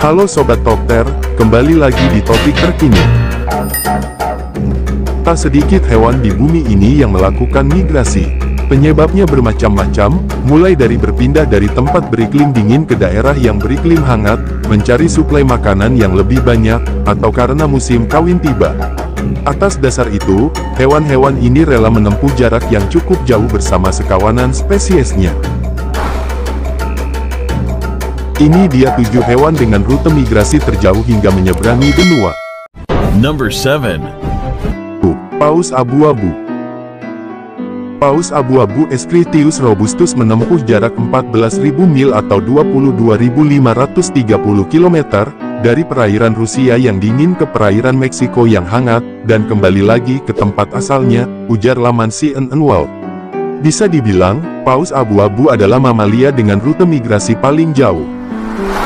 Halo Sobat Topter, kembali lagi di topik terkini. Tak sedikit hewan di bumi ini yang melakukan migrasi. Penyebabnya bermacam-macam, mulai dari berpindah dari tempat beriklim dingin ke daerah yang beriklim hangat, mencari suplai makanan yang lebih banyak, atau karena musim kawin tiba. Atas dasar itu, hewan-hewan ini rela menempuh jarak yang cukup jauh bersama sekawanan spesiesnya. Ini dia 7 hewan dengan rute migrasi terjauh hingga menyeberangi benua. Number 7. Paus abu-abu. Paus abu-abu Escritius robustus menempuh jarak 14.000 mil atau 22.530 km, dari perairan Rusia yang dingin ke perairan Meksiko yang hangat, dan kembali lagi ke tempat asalnya, ujar laman CNN World. Bisa dibilang, paus abu-abu adalah mamalia dengan rute migrasi paling jauh.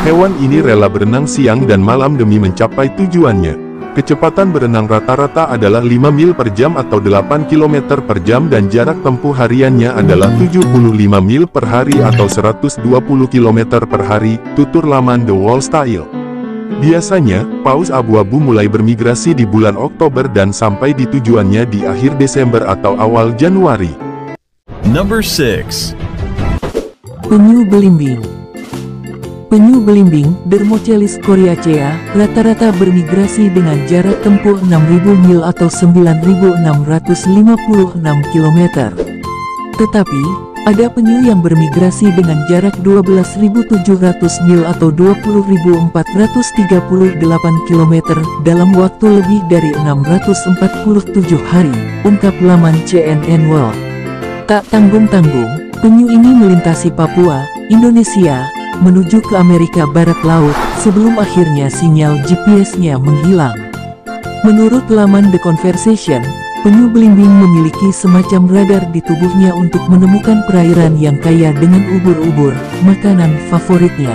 Hewan ini rela berenang siang dan malam demi mencapai tujuannya. Kecepatan berenang rata-rata adalah 5 mil per jam atau 8 km per jam dan jarak tempuh hariannya adalah 75 mil per hari atau 120 km per hari, tutur laman The Wall Style. Biasanya, paus abu-abu mulai bermigrasi di bulan Oktober dan sampai di tujuannya di akhir Desember atau awal Januari. Number 6. Penyu belimbing. Penyu belimbing, Dermochelis coriacea, rata-rata bermigrasi dengan jarak tempuh 6.000 mil atau 9.656 km. Tetapi, ada penyu yang bermigrasi dengan jarak 12.700 mil atau 20.438 km dalam waktu lebih dari 647 hari, ungkap laman CNN World. Tak tanggung-tanggung, penyu ini melintasi Papua, Indonesia, menuju ke Amerika Barat Laut, sebelum akhirnya sinyal GPS-nya menghilang. Menurut laman The Conversation, penyu belimbing memiliki semacam radar di tubuhnya untuk menemukan perairan yang kaya dengan ubur-ubur, makanan favoritnya.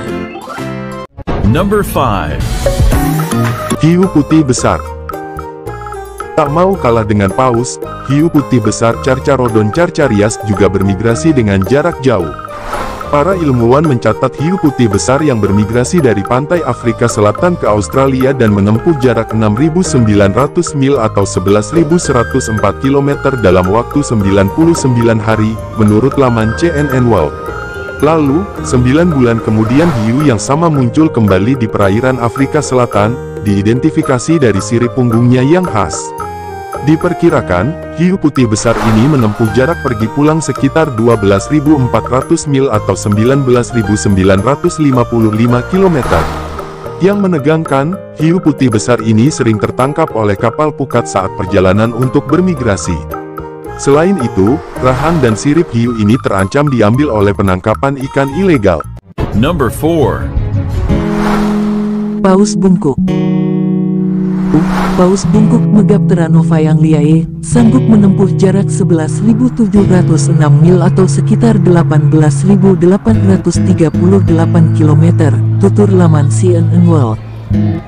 Number 5. Hiu putih besar. Tak mau kalah dengan paus, hiu putih besar Carcharodon carcharias juga bermigrasi dengan jarak jauh. Para ilmuwan mencatat hiu putih besar yang bermigrasi dari pantai Afrika Selatan ke Australia dan menempuh jarak 6.900 mil atau 11.104 km dalam waktu 99 hari, menurut laman CNN World. Lalu, 9 bulan kemudian hiu yang sama muncul kembali di perairan Afrika Selatan, diidentifikasi dari sirip punggungnya yang khas. Diperkirakan, hiu putih besar ini menempuh jarak pergi pulang sekitar 12.400 mil atau 19.955 km. Yang menegangkan, hiu putih besar ini sering tertangkap oleh kapal pukat saat perjalanan untuk bermigrasi. Selain itu, rahang dan sirip hiu ini terancam diambil oleh penangkapan ikan ilegal. Number 4. Paus bungkuk. Paus bungkuk Megaptera novayangeliae, sanggup menempuh jarak 11.706 mil atau sekitar 18.838 km, tutur laman CNN World.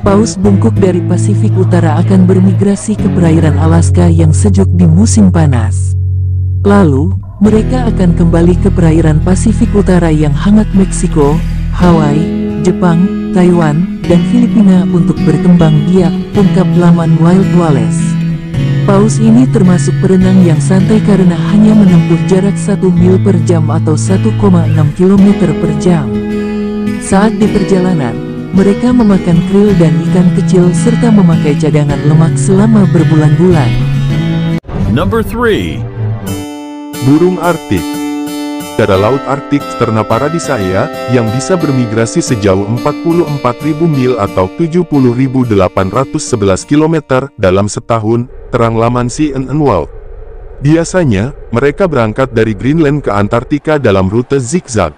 Paus bungkuk dari Pasifik Utara akan bermigrasi ke perairan Alaska yang sejuk di musim panas. Lalu, mereka akan kembali ke perairan Pasifik Utara yang hangat Meksiko, Hawaii, Jepang, Taiwan, dan Filipina untuk berkembang biak, ungkap laman Wild Wallace. Paus ini termasuk perenang yang santai karena hanya menempuh jarak 1 mil per jam atau 1,6 km per jam. Saat di perjalanan, mereka memakan krill dan ikan kecil serta memakai cadangan lemak selama berbulan-bulan. Number 3. Burung Arktik. Udara laut Arktik Sterna paradisaea, yang bisa bermigrasi sejauh 44.000 mil atau 70.811 km dalam setahun, terang laman CNN World. Biasanya, mereka berangkat dari Greenland ke Antartika dalam rute zigzag.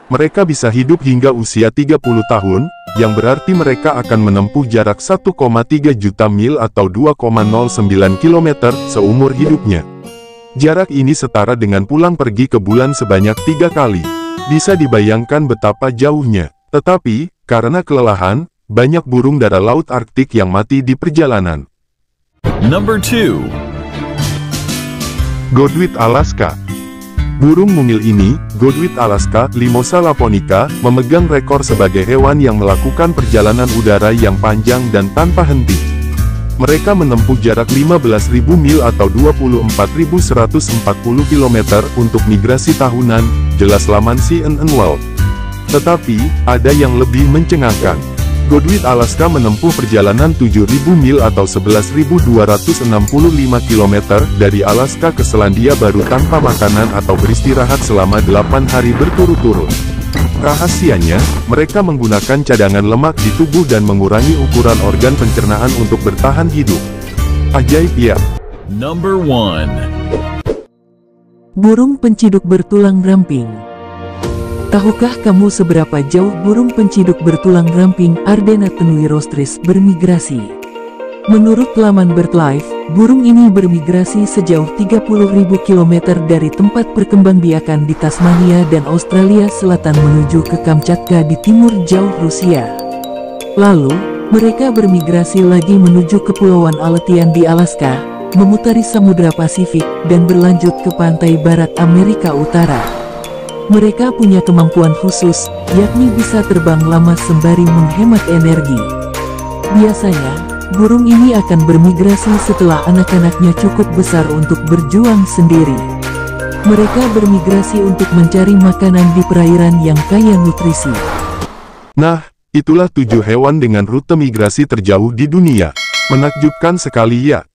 Mereka bisa hidup hingga usia 30 tahun, yang berarti mereka akan menempuh jarak 1,3 juta mil atau 2,09 km seumur hidupnya. Jarak ini setara dengan pulang pergi ke bulan sebanyak 3 kali. Bisa dibayangkan betapa jauhnya. Tetapi, karena kelelahan, banyak burung dara laut Arktik yang mati di perjalanan. Number 2. Godwit Alaska. Burung mungil ini, Godwit Alaska, Limosa laponica, memegang rekor sebagai hewan yang melakukan perjalanan udara yang panjang dan tanpa henti. Mereka menempuh jarak 15.000 mil atau 24.140 km untuk migrasi tahunan, jelas laman CNN World. Tetapi, ada yang lebih mencengangkan. Godwit Alaska menempuh perjalanan 7.000 mil atau 11.265 km dari Alaska ke Selandia Baru tanpa makanan atau beristirahat selama 8 hari berturut-turut. Rahasianya, mereka menggunakan cadangan lemak di tubuh dan mengurangi ukuran organ pencernaan untuk bertahan hidup. Ajaib ya. Number 1. Burung penciduk bertulang ramping. Tahukah kamu seberapa jauh burung penciduk bertulang ramping Ardena tenuirostris bermigrasi? Menurut laman BirdLife, burung ini bermigrasi sejauh 30.000 km dari tempat perkembangbiakan di Tasmania dan Australia Selatan menuju ke Kamchatka di timur jauh Rusia. Lalu, mereka bermigrasi lagi menuju Kepulauan Aleutian di Alaska, memutari Samudra Pasifik, dan berlanjut ke pantai barat Amerika Utara. Mereka punya kemampuan khusus, yakni bisa terbang lama sembari menghemat energi. Biasanya, burung ini akan bermigrasi setelah anak-anaknya cukup besar untuk berjuang sendiri. Mereka bermigrasi untuk mencari makanan di perairan yang kaya nutrisi. Nah, itulah 7 hewan dengan rute migrasi terjauh di dunia. Menakjubkan sekali ya.